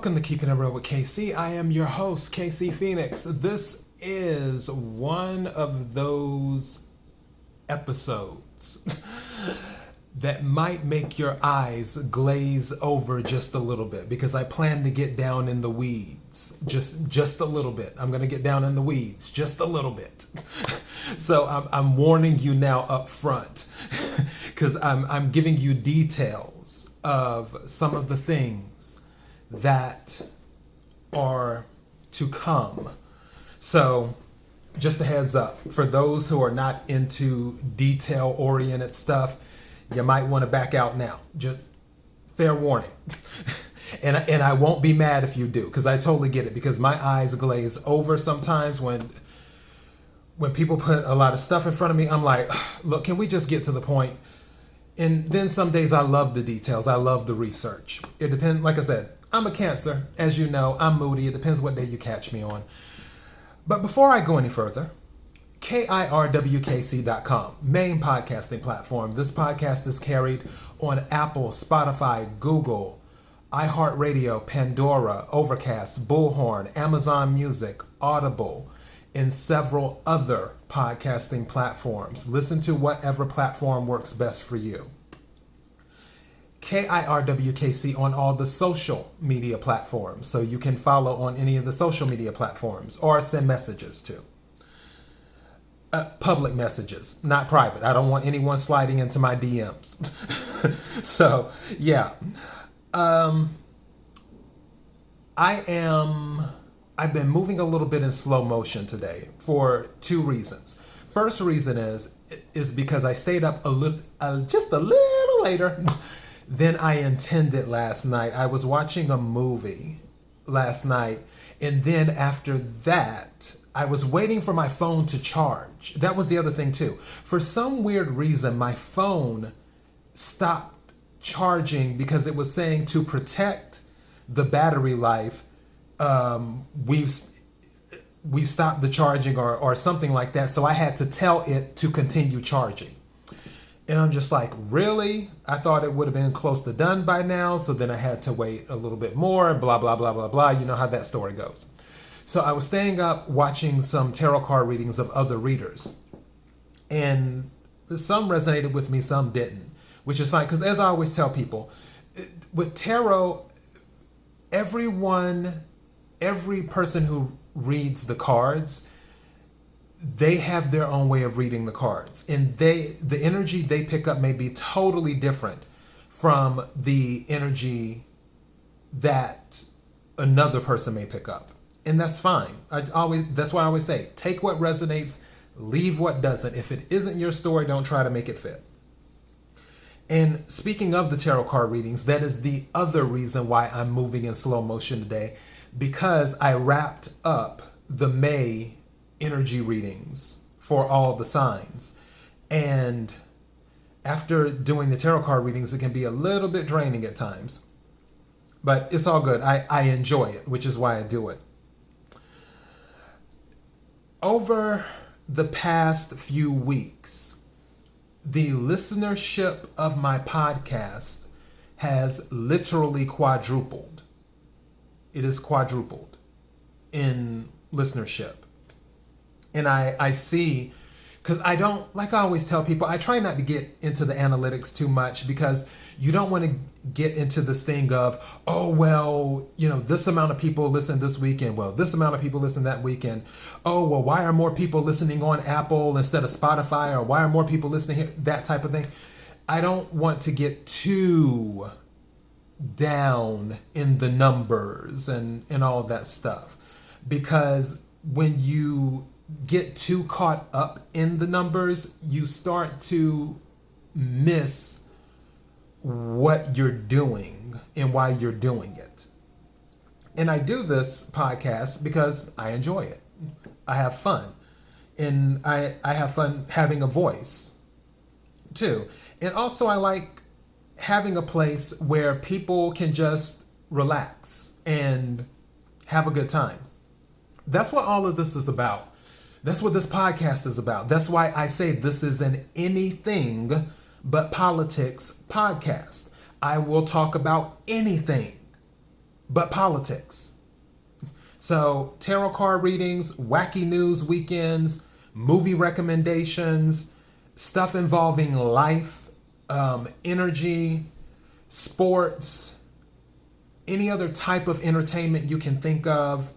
Welcome to Keeping It Real with KC. I am your host, KC Phoenix. This is one of those episodes that might make your eyes glaze over just a little bit because I plan to get down in the weeds just a little bit. I'm going to get down in the weeds just a little bit. So I'm warning you now up front because I'm giving you details of some of the things that are to come. So just a heads up, for those who are not into detail-oriented stuff, you might want to back out now. Just fair warning. And I won't be mad if you do, because I totally get it, because my eyes glaze over sometimes when people put a lot of stuff in front of me. I'm like, look, can we just get to the point? And then some days I love the details. I love the research. It depends, like I said, I'm a Cancer. As you know, I'm moody. It depends what day you catch me on. But before I go any further, KIRWKC.com, main podcasting platform. This podcast is carried on Apple, Spotify, Google, iHeartRadio, Pandora, Overcast, Bullhorn, Amazon Music, Audible, and several other podcasting platforms. Listen to whatever platform works best for you. KIRWKC on all the social media platforms, so you can follow on any of the social media platforms or send messages to. Public messages, not private. I don't want anyone sliding into my DMs. So, yeah. I've been moving a little bit in slow motion today for two reasons. First reason is because I stayed up just a little later than I intended last night. I was watching a movie last night, and then after that, I was waiting for my phone to charge. That was the other thing too. For some weird reason, my phone stopped charging because it was saying to protect the battery life, we've stopped the charging or something like that. So I had to tell it to continue charging. And I'm just like, really? I thought it would have been close to done by now. So then I had to wait a little bit more, blah, blah, blah, blah, blah. You know how that story goes. So I was staying up watching some tarot card readings of other readers. And some resonated with me, some didn't, which is fine. Because as I always tell people, with tarot, every person who reads the cards, they have their own way of reading the cards. And the energy they pick up may be totally different from the energy that another person may pick up. And that's fine. That's why I always say, take what resonates, leave what doesn't. If it isn't your story, don't try to make it fit. And speaking of the tarot card readings, that is the other reason why I'm moving in slow motion today, because I wrapped up the May energy readings for all the signs. And after doing the tarot card readings, it can be a little bit draining at times. But it's all good. I enjoy it, which is why I do it. Over the past few weeks, the listenership of my podcast has literally quadrupled. It is quadrupled in listenership. And I see, because I don't, like I always tell people, I try not to get into the analytics too much because you don't want to get into this thing of, oh, well, this amount of people listen this weekend. Well, this amount of people listen that weekend. Oh, well, why are more people listening on Apple instead of Spotify? Or why are more people listening here? That type of thing. I don't want to get too down in the numbers and all that stuff. Because when you get too caught up in the numbers, you start to miss what you're doing and why you're doing it. And I do this podcast because I enjoy it. I have fun. And I have fun having a voice too. And also I like having a place where people can just relax and have a good time. That's what all of this is about. That's what this podcast is about. That's why I say this is an anything but politics podcast. I will talk about anything. but politics. So tarot card readings, wacky news weekends, movie recommendations, stuff involving life, energy, sports, any other type of entertainment you can think of,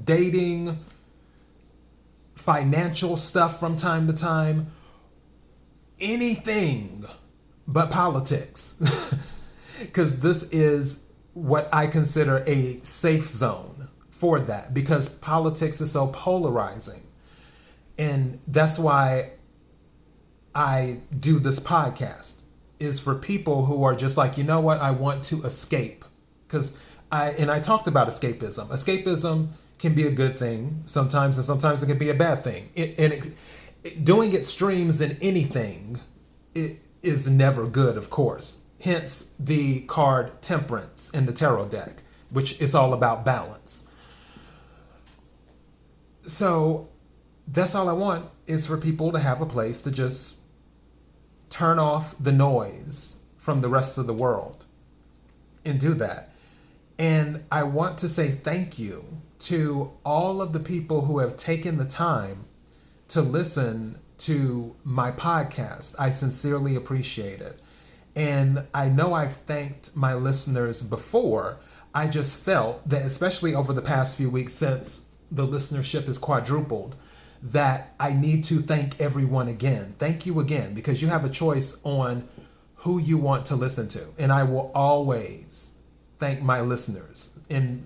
dating, financial stuff from time to time, anything but politics. Because this is what I consider a safe zone for that, because politics is so polarizing. And that's why I do this podcast, is for people who are just like, you know what, I want to escape. Because I talked about escapism. Escapism can be a good thing sometimes, and sometimes it can be a bad thing. Doing extremes in anything is never good, of course. Hence the card Temperance in the tarot deck, which is all about balance. So that's all I want, is for people to have a place to just turn off the noise from the rest of the world and do that. And I want to say thank you to all of the people who have taken the time to listen to my podcast. I sincerely appreciate it. And I know I've thanked my listeners before. I just felt that, especially over the past few weeks since the listenership has quadrupled, that I need to thank everyone again. Thank you again, because you have a choice on who you want to listen to. And I will always thank my listeners. And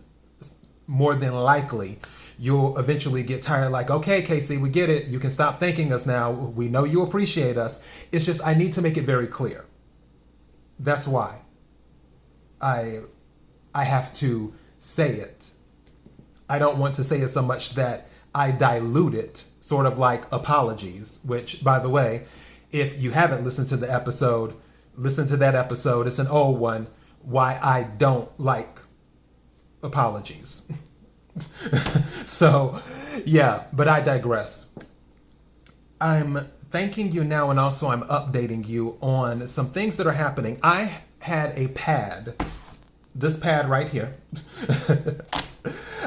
more than likely, you'll eventually get tired, like, okay, Casey, we get it. You can stop thanking us now. We know you appreciate us. It's just, I need to make it very clear. That's why I have to say it. I don't want to say it so much that I dilute it, sort of like apologies, which, by the way, if you haven't listened to the episode, listen to that episode. It's an old one, why I don't like apologies. So, yeah, but I digress. I'm thanking you now, and also I'm updating you on some things that are happening. I had a pad, this pad right here.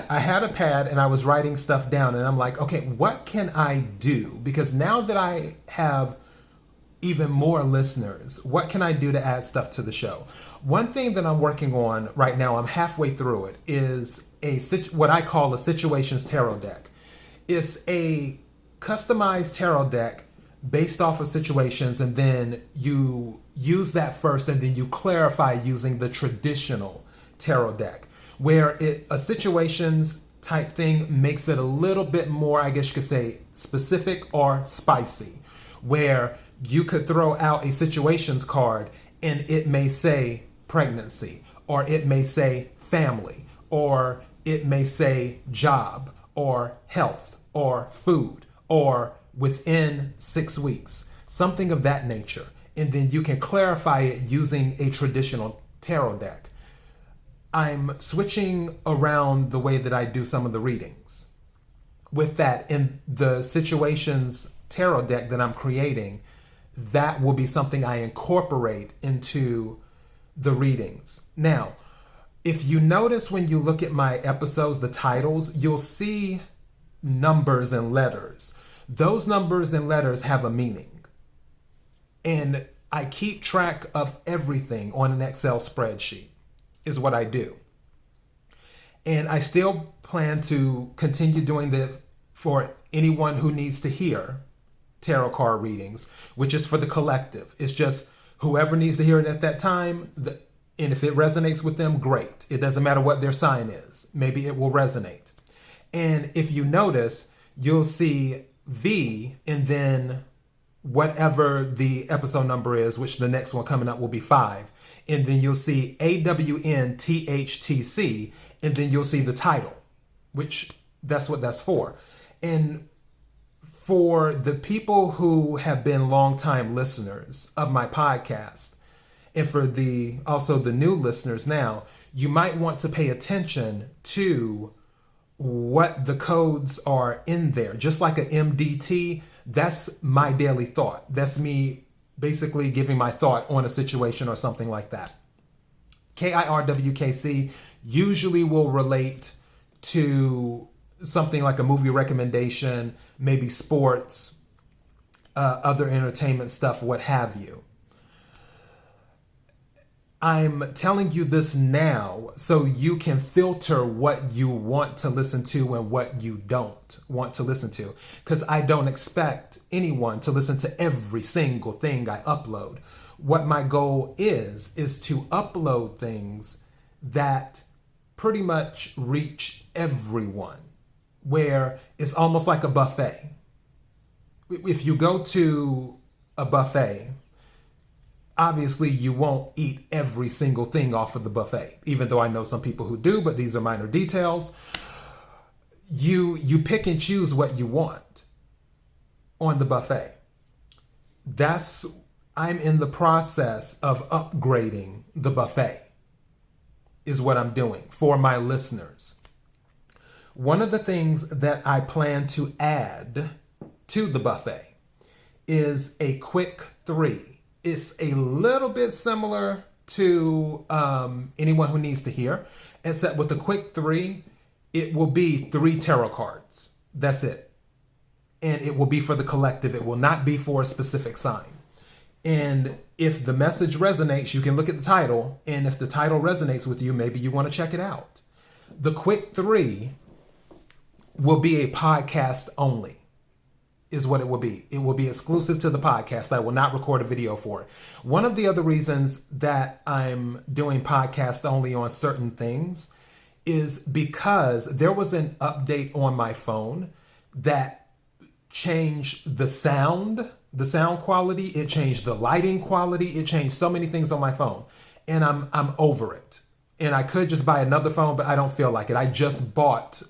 I had a pad and I was writing stuff down, and I'm like, okay, what can I do? Because now that I have even more listeners, what can I do to add stuff to the show? One thing that I'm working on right now, I'm halfway through it, is what I call a situations tarot deck. It's a customized tarot deck based off of situations, and then you use that first, and then you clarify using the traditional tarot deck, where a situations type thing makes it a little bit more, I guess you could say, specific or spicy, where you could throw out a situations card and it may say pregnancy, or it may say family, or it may say job, or health, or food, or within 6 weeks, something of that nature. And then you can clarify it using a traditional tarot deck. I'm switching around the way that I do some of the readings. With that, in the situations tarot deck that I'm creating, that will be something I incorporate into the readings. Now, if you notice when you look at my episodes, the titles, you'll see numbers and letters. Those numbers and letters have a meaning. And I keep track of everything on an Excel spreadsheet, is what I do. And I still plan to continue doing that for anyone who needs to hear tarot card readings, which is for the collective. It's just whoever needs to hear it at that time, and if it resonates with them, great. It doesn't matter what their sign is. Maybe it will resonate. And if you notice, you'll see V, and then whatever the episode number is, which the next one coming up will be 5. And then you'll see AWNTHTC, and then you'll see the title, which that's what that's for. And for the people who have been longtime listeners of my podcast, and for also the new listeners now, you might want to pay attention to what the codes are in there. Just like a MDT, that's my daily thought. That's me basically giving my thought on a situation or something like that. KIRWKC usually will relate to something like a movie recommendation, maybe sports, other entertainment stuff, what have you. I'm telling you this now so you can filter what you want to listen to and what you don't want to listen to. Because I don't expect anyone to listen to every single thing I upload. What my goal is to upload things that pretty much reach everyone, where it's almost like a buffet. If you go to a buffet, obviously you won't eat every single thing off of the buffet, even though I know some people who do, but these are minor details. You pick and choose what you want on the buffet. I'm in the process of upgrading the buffet, is what I'm doing for my listeners. One of the things that I plan to add to the buffet is a quick 3. It's a little bit similar to Anyone Who Needs to Hear, except with the quick 3, it will be 3 tarot cards. That's it. And it will be for the collective. It will not be for a specific sign. And if the message resonates, you can look at the title. And if the title resonates with you, maybe you want to check it out. The quick 3 will be a podcast only, is what it will be. It will be exclusive to the podcast. I will not record a video for it. One of the other reasons that I'm doing podcast only on certain things is because there was an update on my phone that changed the sound quality. It changed the lighting quality. It changed so many things on my phone. And I'm over it. And I could just buy another phone, but I don't feel like it. I just bought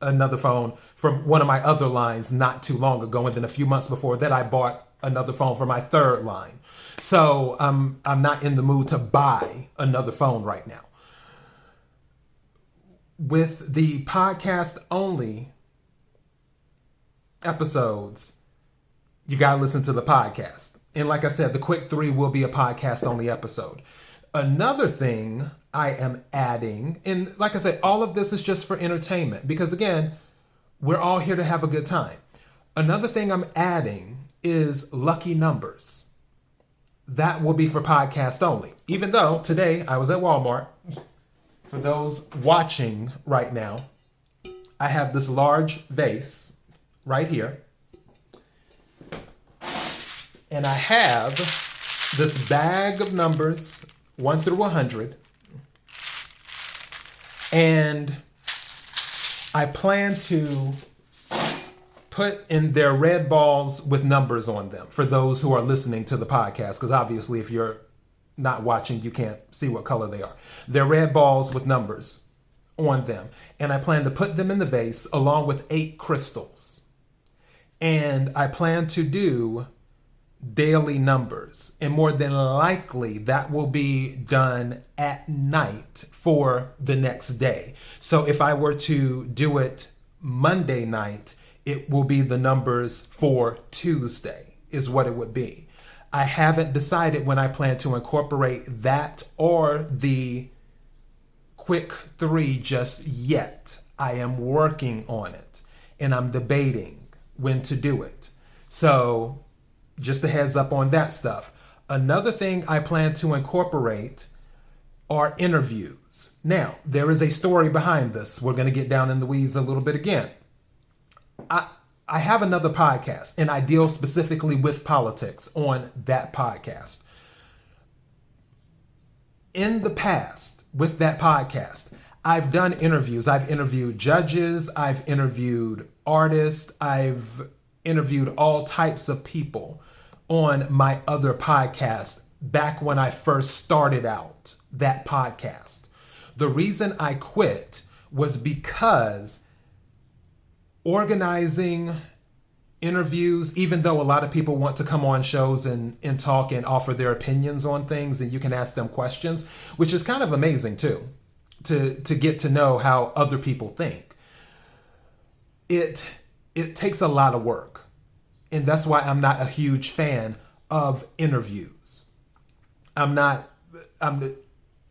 another phone from one of my other lines not too long ago, and then a few months before that I bought another phone for my third line. So I'm not in the mood to buy another phone right now. With the podcast only episodes, you gotta listen to the podcast. And like I said, the quick 3 will be a podcast only episode. Another thing I am adding, and like I said, all of this is just for entertainment, because again, we're all here to have a good time. Another thing I'm adding is lucky numbers. That will be for podcast only. Even though today I was at Walmart. For those watching right now, I have this large vase right here. And I have this bag of numbers 1 through 100. And I plan to put in their red balls with numbers on them for those who are listening to the podcast. Because obviously if you're not watching, you can't see what color they are. They're red balls with numbers on them. And I plan to put them in the vase along with 8 crystals. And I plan to do daily numbers, and more than likely that will be done at night for the next day. So if I were to do it Monday night, it will be the numbers for Tuesday is what it would be. I haven't decided when I plan to incorporate that or the quick 3 just yet. I am working on it and I'm debating when to do it. So just a heads up on that stuff. Another thing I plan to incorporate are interviews. Now, there is a story behind this. We're going to get down in the weeds a little bit again. I have another podcast, and I deal specifically with politics on that podcast. In the past, with that podcast, I've done interviews. I've interviewed judges. I've interviewed artists. I've interviewed all types of people on my other podcast back when I first started out that podcast. The reason I quit was because organizing interviews, even though a lot of people want to come on shows and talk and offer their opinions on things, and you can ask them questions, which is kind of amazing too, to get to know how other people think. It takes a lot of work. And that's why I'm not a huge fan of interviews.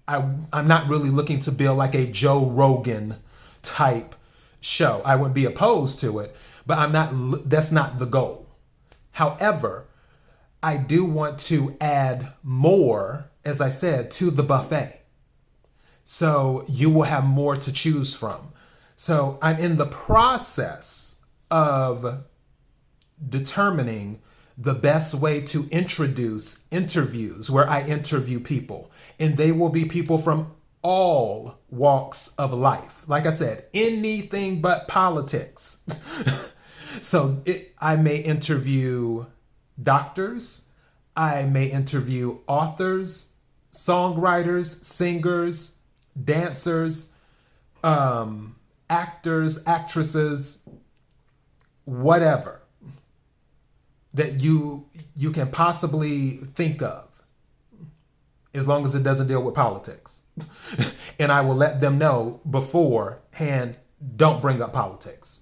I'm not really looking to build like a Joe Rogan type show. I wouldn't be opposed to it, but that's not the goal. However, I do want to add more, as I said, to the buffet. So you will have more to choose from. So I'm in the process of determining the best way to introduce interviews where I interview people. And they will be people from all walks of life. Like I said, anything but politics. So I may interview doctors. I may interview authors, songwriters, singers, dancers, actors, actresses, whatever that you can possibly think of, as long as it doesn't deal with politics. And I will let them know beforehand, don't bring up politics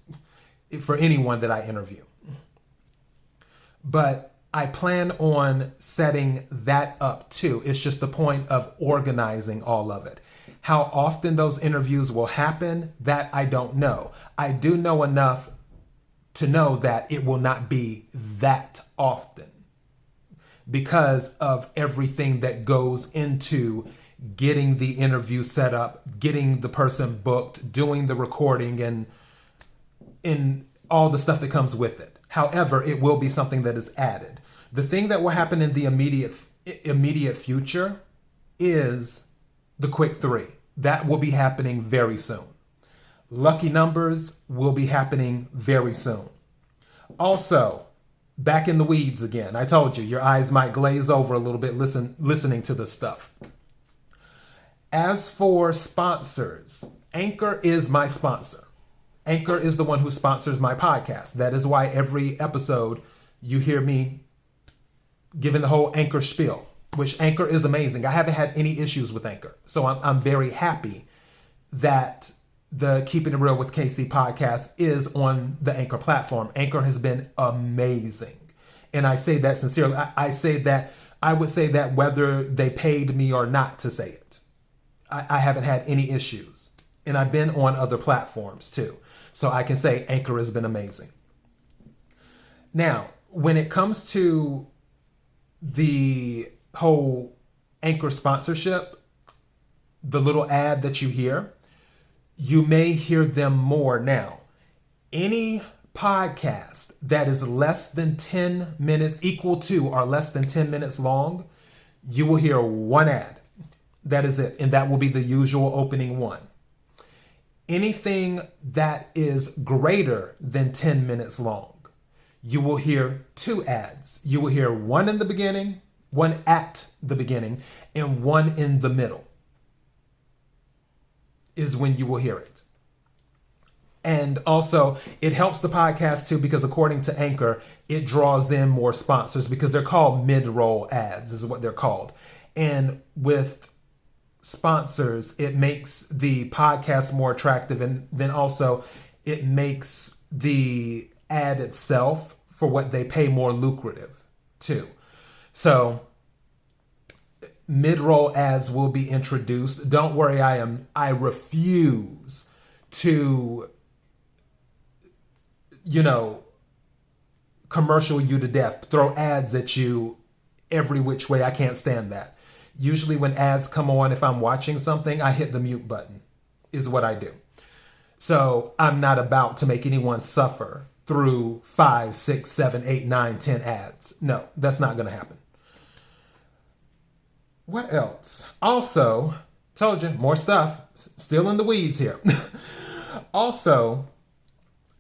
for anyone that I interview. But I plan on setting that up too. It's just the point of organizing all of it. How often those interviews will happen, that I don't know. I do know enough to know that it will not be that often because of everything that goes into getting the interview set up, getting the person booked, doing the recording, and in all the stuff that comes with it. However, it will be something that is added. The thing that will happen in the immediate future is the quick three. That will be happening very soon. Lucky numbers will be happening very soon. Also, back in the weeds again. I told you, your eyes might glaze over a little bit listening to this stuff. As for sponsors, Anchor is my sponsor. Anchor is the one who sponsors my podcast. That is why every episode you hear me giving the whole Anchor spiel, which Anchor is amazing. I haven't had any issues with Anchor. So I'm very happy that the Keeping It Real with KC podcast is on the Anchor platform. Anchor has been amazing. And I say that sincerely. I would say that whether they paid me or not to say it. I haven't had any issues. And I've been on other platforms too. So I can say Anchor has been amazing. Now, when it comes to the whole Anchor sponsorship, the little ad that you hear, you may hear them more now. Any podcast that is less than 10 minutes, equal to or less than 10 minutes long, you will hear one ad. That is it. And that will be the usual opening one. Anything that is greater than 10 minutes long, you will hear two ads. You will hear one in the beginning, one at the beginning, and one in the middle is when you will hear it. And also, it helps the podcast too, because according to Anchor, it draws in more sponsors because they're called mid-roll ads is what they're called. And with sponsors, it makes the podcast more attractive, and then also it makes the ad itself for what they pay more lucrative too. So mid-roll ads will be introduced. Don't worry, I refuse to commercial you to death, throw ads at you every which way. I can't stand that. Usually when ads come on, if I'm watching something, I hit the mute button, is what I do. So I'm not about to make anyone suffer through 5, 6, 7, 8, 9, 10 ads. No, that's not going to happen. What else? Also, told you, more stuff. Still in the weeds here. Also,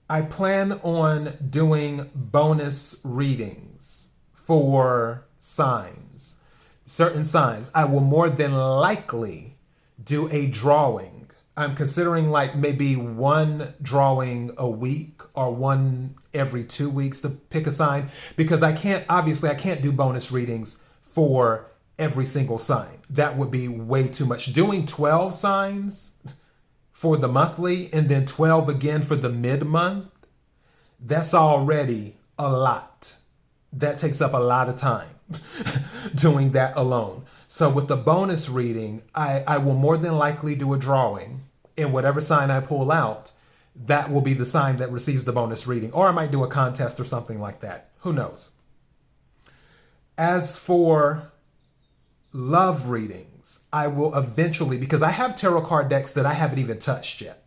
I plan on doing bonus readings for signs. Certain signs. I will more than likely do a drawing. I'm considering like maybe one drawing a week or one every 2 weeks to pick a sign, because I can't do bonus readings for every single sign. That would be way too much. Doing 12 signs for the monthly and then 12 again for the mid-month, that's already a lot. That takes up a lot of time doing that alone. So with the bonus reading, I will more than likely do a drawing, and whatever sign I pull out, that will be the sign that receives the bonus reading. Or I might do a contest or something like that. Who knows? As for love readings, I will eventually, because I have tarot card decks that I haven't even touched yet.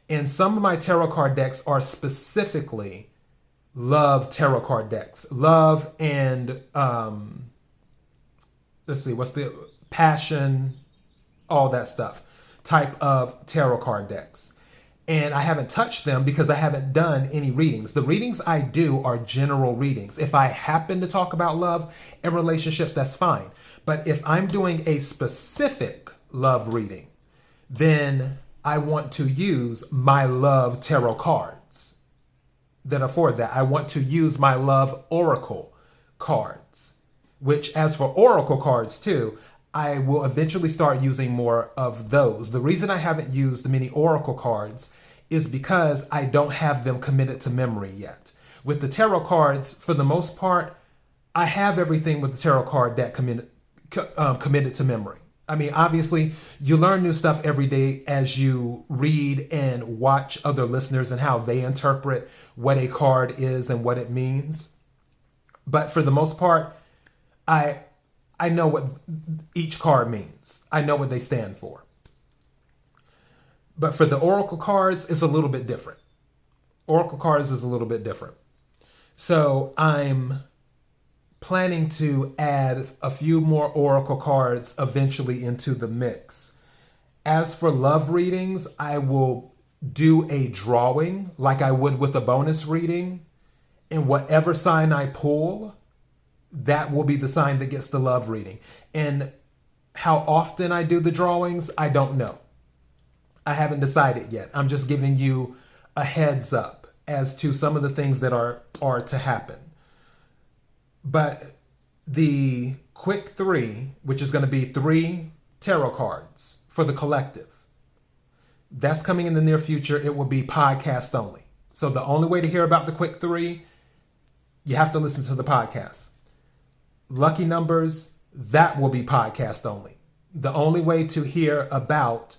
And some of my tarot card decks are specifically love tarot card decks. Love and, let's see, what's the passion, all that stuff type of tarot card decks. And I haven't touched them because I haven't done any readings. The readings I do are general readings. If I happen to talk about love and relationships, that's fine. But if I'm doing a specific love reading, then I want to use my love tarot cards that are for that. I want to use my love oracle cards, which as for oracle cards too, I will eventually start using more of those. The reason I haven't used many oracle cards is because I don't have them committed to memory yet. With the tarot cards, for the most part, I have everything with the tarot card deck committed to memory. I mean, obviously, you learn new stuff every day as you read and watch other listeners and how they interpret what a card is and what it means. But for the most part, I know what each card means. I know what they stand for. But for the oracle cards, it's a little bit different. Oracle cards is a little bit different. So I'm planning to add a few more oracle cards eventually into the mix. As for love readings, I will do a drawing like I would with a bonus reading. And whatever sign I pull, that will be the sign that gets the love reading. And how often I do the drawings, I don't know. I haven't decided yet. I'm just giving you a heads up as to some of the things that are to happen. But the quick 3, which is going to be 3 tarot cards for the collective, that's coming in the near future. It will be podcast only. So the only way to hear about the quick 3, you have to listen to the podcast. Lucky numbers, that will be podcast only. The only way to hear about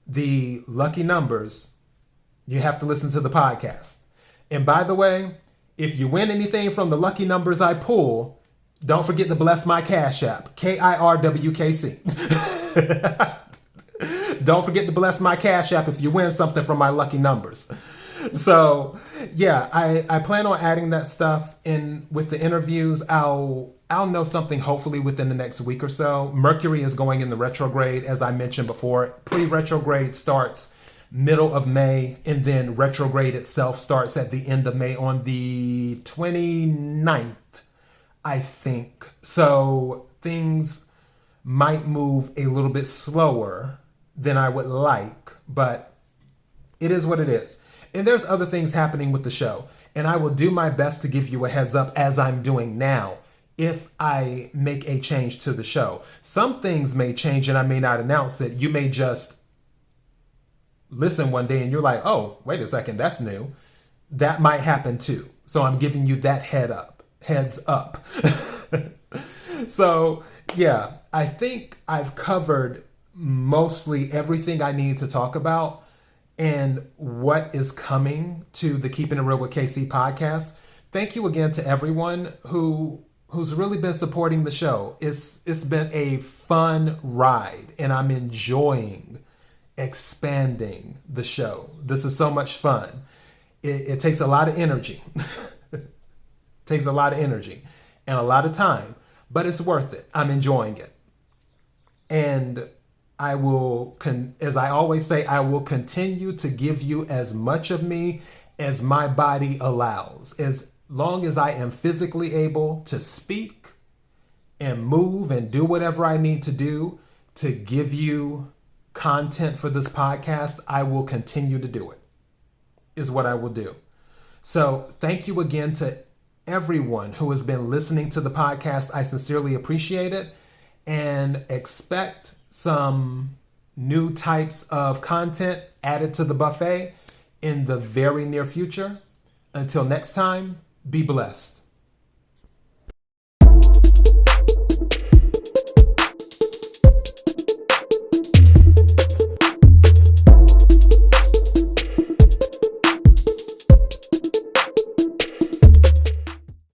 the lucky numbers, you have to listen to the podcast. And by the way, if you win anything from the lucky numbers I pull, don't forget to bless my Cash App, KIRWKC. Don't forget to bless my Cash App if you win something from my lucky numbers. So yeah, I plan on adding that stuff in with the interviews. I'll know something hopefully within the next week or so. Mercury is going in the retrograde, as I mentioned before. Pre-retrograde starts middle of May, and then retrograde itself starts at the end of May on the 29th, I think. So things might move a little bit slower than I would like, but it is what it is. And there's other things happening with the show, and I will do my best to give you a heads up as I'm doing now if I make a change to the show. Some things may change and I may not announce it. You may just listen one day and you're like, oh, wait a second, that's new. That might happen too. So I'm giving you that heads up. So yeah, I think I've covered mostly everything I need to talk about and what is coming to the Keeping It Real with KC podcast. Thank you again to everyone who's really been supporting the show. It's been a fun ride, and I'm enjoying expanding the show. This is so much fun. It takes a lot of energy. It takes a lot of energy and a lot of time, but it's worth it. I'm enjoying it. And I will, as I always say, I will continue to give you as much of me as my body allows. As long as I am physically able to speak and move and do whatever I need to do to give you content for this podcast, I will continue to do it, is what I will do. So thank you again to everyone who has been listening to the podcast. I sincerely appreciate it, and expect some new types of content added to the buffet in the very near future. Until next time, be blessed.